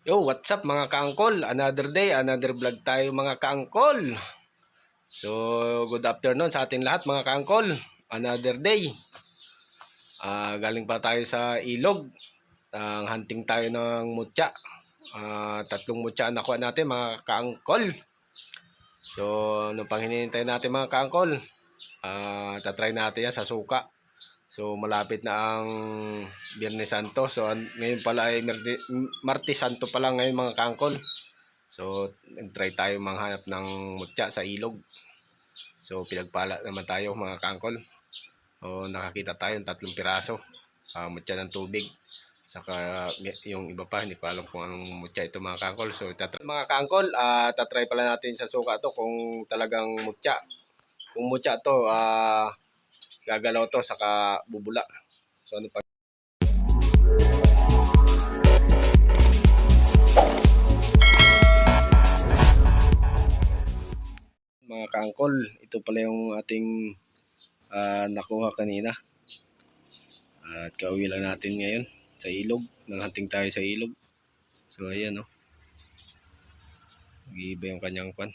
Yo, what's up mga kaangkol? Another day, another vlog tayo mga kaangkol. So, good afternoon sa ating lahat mga kaangkol. Another day. Galing pa tayo sa ilog. Hunting tayo ng mutya. Tatlong mutya ang nakuha natin mga kaangkol. So, ano pang hinihintay natin mga kaangkol? Tatry natin yan sa suka. So malapit na ang Biyernes Santo. So ngayon pala ay Martes Santo pa lang ngayon mga kaangkol. So nag-try tayo manghanap ng mutya sa ilog. So pinagpala naman tayo mga kaangkol. O nakakita tayo ng 3 piraso. Mutya ng tubig. Saka yung iba pa hindi ko alam kung anong mutya ito mga kaangkol. So mga kaangkol, tatry pala natin sa suka to kung talagang mutya. Kung mutya to, gagalaw to saka bubula. So ano pa mga kaangkol, ito pala yung ating nakuha kanina. At kauwi lang natin ngayon sa ilog. Nanghunting tayo sa ilog. So ayan o. Nag-iiba yung kanyang pan.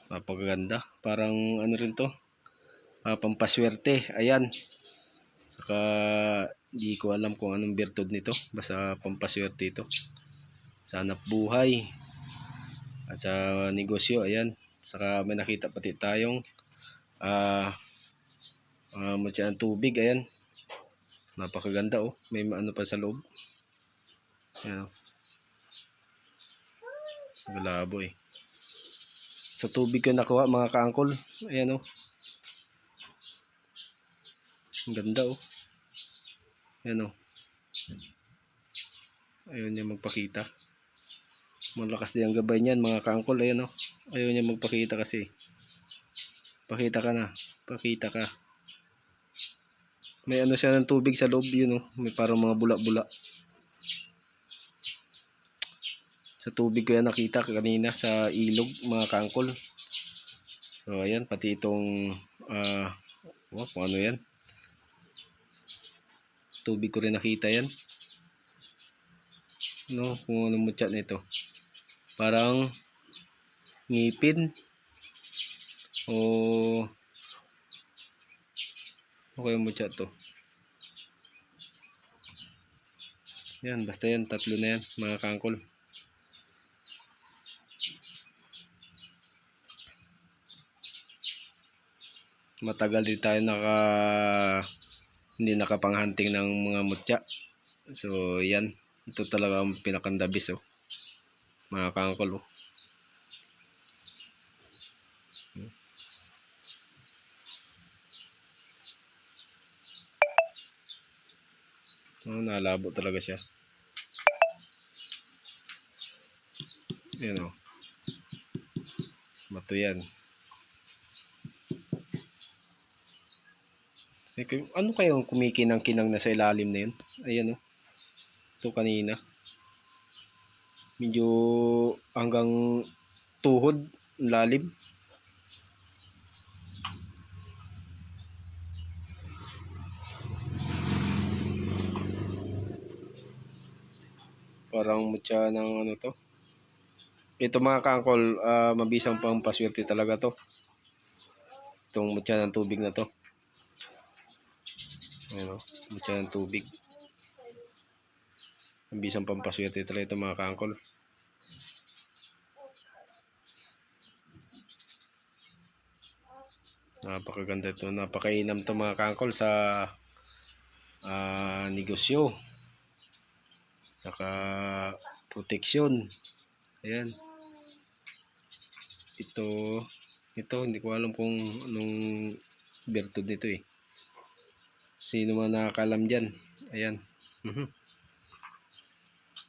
Napakaganda. Parang ano rin to. Pampaswerte. Ayan. Saka di ko alam kung anong birtud nito. Basta pampaswerte ito. Sa hanap buhay. At sa negosyo. Ayan. Saka may nakita pati tayong mutya ng tubig. Ayan. Napakaganda oh. May ano pa sa loob. Ayan oh. Malabo eh. Sa tubig ko nakuha mga kaangkol. Ayan oh. Ang ganda oh. Ayan oh. Ayaw niya magpakita. Malakas din ang gabay niyan mga kaangkol. Ayan oh. Ayaw niya magpakita kasi. Pakita ka na. Pakita ka. May ano siya ng tubig sa loob yun oh. May parang mga bula-bula. Sa tubig ko yan nakita kanina sa ilog mga kaangkol. So ayan pati itong kung ano yan. Tubig ko rin nakita yan. No, kung ano mutya nito. Parang ngipin o okay yung mutya to. Yan, basta yan, 3 na yan mga kaangkol. Matagal din tayo hindi nakapang-hunting ng mga mutya. So yan, ito talaga ang pinakandabis oh. Mga kaangkol oh. Nalabo talaga siya. Yan oh. Bato yan. Ano kayong kumikinang-kinang na sa ilalim na yun? Ayan oh. Ito kanina. Medyo hanggang tuhod lalim. Parang mutya ng ano to. Ito mga kaangkol, mabisang pang paswerte talaga to. Itong mutya ng tubig na to. Ano, mutya ng tubig. Mabisang pang paswerte talaga ito mga kaangkol. Napakaganda ito. Napakainam ito mga kaangkol sa negosyo. Saka proteksyon. Ayan. Ito hindi ko alam kung anong birtud nito eh. Sino man nakakalam dyan. Ayan.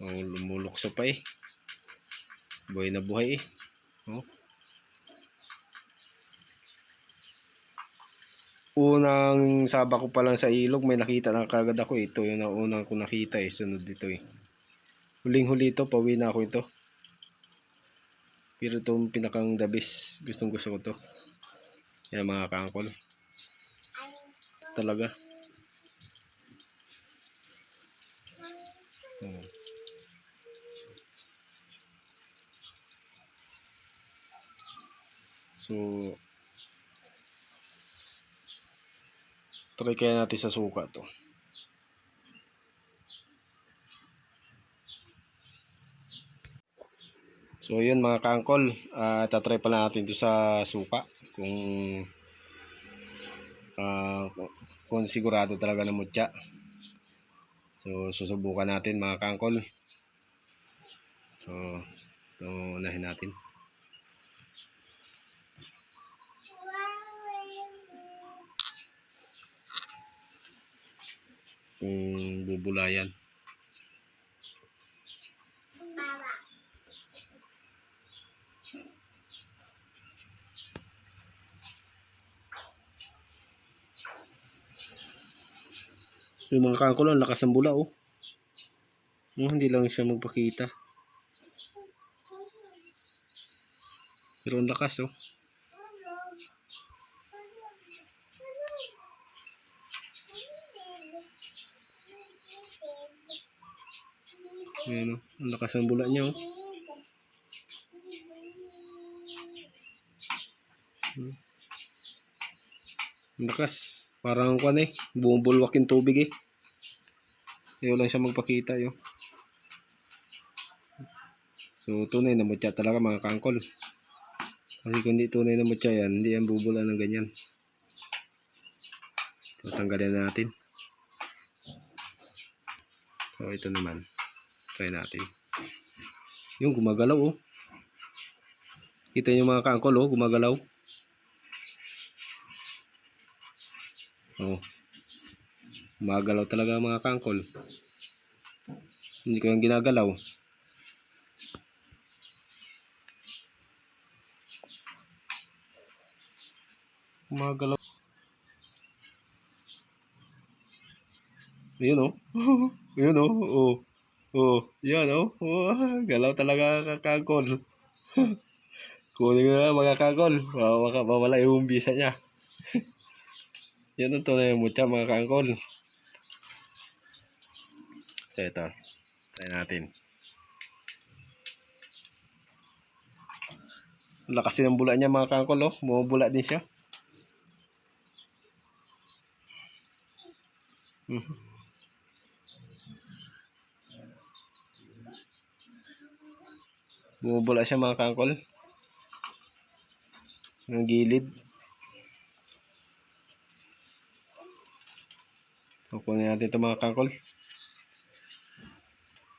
Lumulukso pa eh. Buhay na buhay eh. Oh. Unang saba ko pa lang sa ilog may nakita na kagad ako. Ito yung unang ko nakita eh. Sunod dito eh. Huling-huli ito. Pauwi na ako ito. Pero itong pinakang dabis. Gustong gusto ko to. Yan mga kaangkol. Talaga. Hmm. So, try kaya natin sa suka to. So, yun mga kaangkol. Tatry pala natin to sa suka. Kung sigurado talaga na mutya. So, susubukan natin mga kaangkol. So, ito unahin natin. Kung bubulayan. Yung mga kaangkol, ang lakas ng bula, oh. Hindi lang siya magpakita. Pero ang lakas, oh. Ayan, oh. Ang lakas ng bula niya, oh. Ang lakas. Parang kwan eh. Bumubulwak yung tubig eh. Ayaw lang siya magpakita, yun. So, tunay na mutya talaga mga kaangkol. Kasi kung hindi tunay na mutya yan, hindi yan bubula ng ganyan. So, tanggalin natin. So, ito naman. Try natin. Yung gumagalaw, oh. Kita nyo mga kaangkol, oh. Gumagalaw. Oh. Gumagalaw talaga mga kaangkol. Hindi ko yung ginagalaw. Gumagalaw. Ayun, oh. Ayun, oh. Oh. Oh. Yan, oh. Oh. Galaw talaga kakangkol. Kunin ko na mga kaangkol. Mawala yung bisa niya. Yan ang tunay yung mutya mga kaangkol. So ito. Try natin. Lakas din ang bula niya mga kaangkol, oh. Bumubula din siya. Bumubula siya mga kaangkol. Ng gilid. Kukunin natin ito mga kaangkol.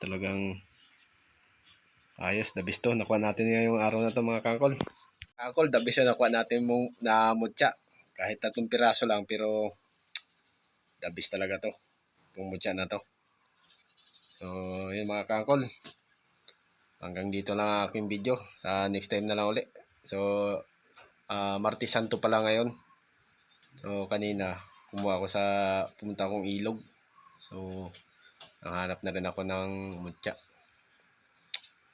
Talagang ayos, the best to. Nakuha natin ngayong araw na to mga kaangkol. Kaangkol, the best na nakuha natin na mutya. Kahit 3 piraso lang, pero the best talaga to. Itong mutya na to. So, yun mga kaangkol. Hanggang dito lang ang aking video. Sa next time na lang ulit. So, Martes Santo pala ngayon. So, kanina, pumunta akong ilog. So, nanghanap na rin ako ng mutya.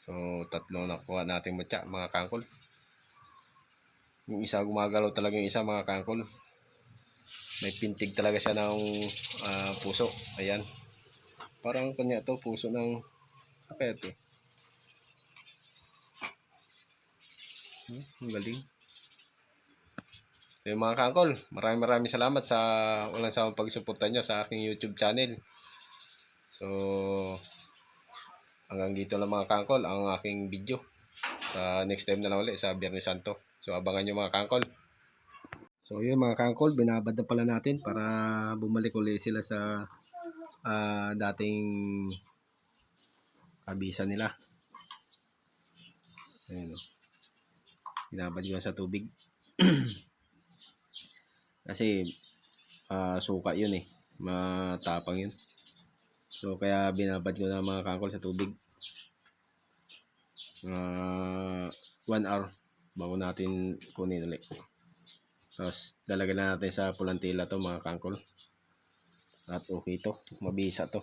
So, 3 nakuha natin mutya, mga kaangkol. Yung isa, gumagalaw talaga yung isa, mga kaangkol. May pintig talaga siya ng puso. Ayan. Parang kanya to, puso ng kaya to. Ang galing. So yung mga kaangkol, maraming salamat sa walang sawang pagsuporta nyo sa aking YouTube channel. So hanggang dito lang mga kaangkol ang aking video. Sa next time na lang ulit sa Biyernes Santo. So abangan nyo mga kaangkol. So yun mga kaangkol, binabad na pala natin para bumalik ulit sila sa dating kabisa nila. Ayun, no? Binabad ko sa tubig. Kasi suka yun eh, matapang yun. So kaya binabad ko na mga kaangkol sa tubig. 1 hour bago natin kunin ulit. Tapos lalagyan na natin sa pulantila to mga kaangkol. At okay to, mabisa to.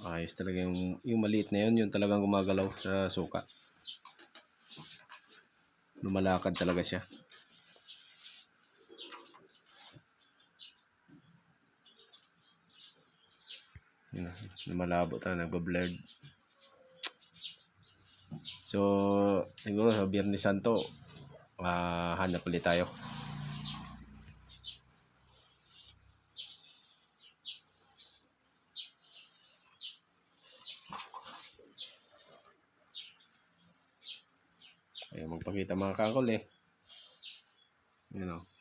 Ayos talaga yung maliit na yun talagang gumagalaw sa suka. Lumalakad talaga siya. malabo tayo, nagba-blurred. So, siguro sa Biyernes Santo, hanap ulit tayo. Ayaw magpakita mga kangkol eh. Yun o.